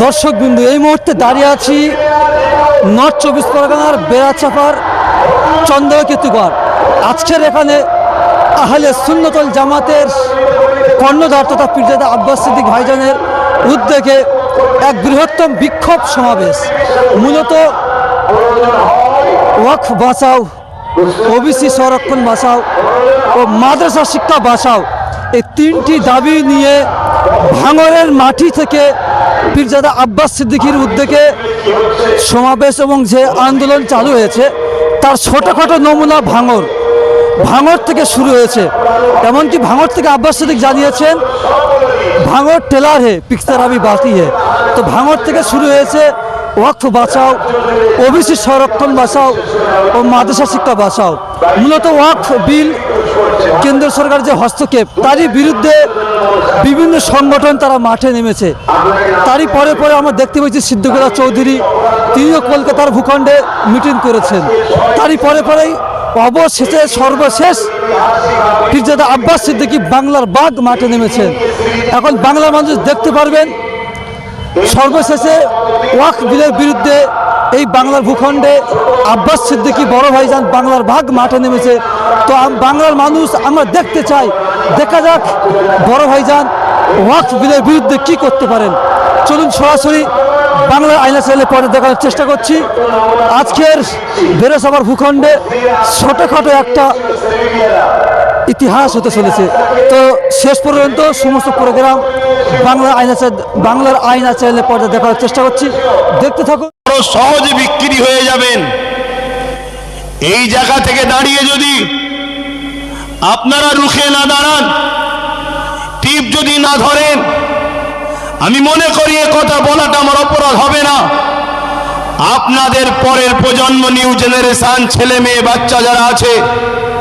দর্শকবৃন্দ, এই মুহূর্তে দাঁড়িয়ে আছি নর্থ 24 পরগনার বেড়াচাপার চন্দ্রকেতুগড়। আজকের এখানে আহলে সুন্নতুল জামাতের কর্ণধার তথা পীরজাদা আব্বাস সিদ্দিক ভাইজানের উদ্যোগে এক বৃহত্তম বিক্ষোভ সমাবেশ। মূলত ওয়াকফ বাঁচাও, ওবিসি সংরক্ষণ বাঁচাও ও মাদ্রাসা শিক্ষা বাঁচাও, এই তিনটি দাবি নিয়ে ভাঙড়ের মাটি থেকে পীরজাদা আব্বাস সিদ্দিকীর উদ্যোগে সমাবেশ এবং যে আন্দোলন চালু হয়েছে তার ছোটোখাটো নমুনা ভাঙড় থেকে শুরু হয়েছে। এমনকি ভাঙড় থেকে আব্বাস সিদ্দিক জানিয়েছেন ভাঙড় টেলার হে পিক্সার আমি বাতি হে। তো ভাঙড় থেকে শুরু হয়েছে ওয়াকফ বাঁচাও, ওবিসি সংরক্ষণ বাঁচাও ও মাদ্রাসা শিক্ষা বাঁচাও। মূলত ওয়াকফ বিল কেন্দ্র সরকার যে হস্তক্ষেপ তারই বিরুদ্ধে বিভিন্ন সংগঠন তারা মাঠে নেমেছে। তারই পরে পরে আমরা দেখতে পেয়েছি সিদ্দিকুল্লাহ চৌধুরী, তিনিও কলকাতার ভূখণ্ডে মিটিং করেছেন। তারই পরে পরেই অবশেষে সর্বশেষ পীরজাদা আব্বাস সিদ্দিকী বাংলার বাগ মাঠে নেমেছেন। এখন বাংলার মানুষ দেখতে পারবেন সর্বশেষে ওয়াকফ বিলের বিরুদ্ধে এই বাংলার ভূখণ্ডে আব্বাস সিদ্দিকী বড় ভাইজান বাংলার ভাগ মাঠে নেমেছে। তো বাংলার মানুষ আমরা দেখতে চাই, দেখা যাক বড় ভাইজান ওয়াকফ বিলের বিরুদ্ধে কি করতে পারেন। চলুন সরাসরি বাংলার আয়না চ্যানেলে পরে দেখানোর চেষ্টা করছি। আজকের বেড়াচাপার ভূখণ্ডে ছোটোখাটো একটা ইতিহাস হতে চলেছে। তো শেষ পর্যন্ত সমস্ত প্রোগ্রাম বাংলার আয়না চ্যানেলে পরে দেখানোর চেষ্টা করছি, দেখতে থাকুন। সহজে বিক্রি হয়ে যাবেন। এই জায়গা থেকে দাঁড়িয়ে যদি আপনারা রুখে না দাঁড়ান, টিপ যদি না ধরেন, আমি মনে করি এ কথা বলাটা আমার অপরাধ হবে না। আপনাদের পরের প্রজন্ম, নিউ জেনারেশন, ছেলে মেয়ে বাচ্চা যারা আছে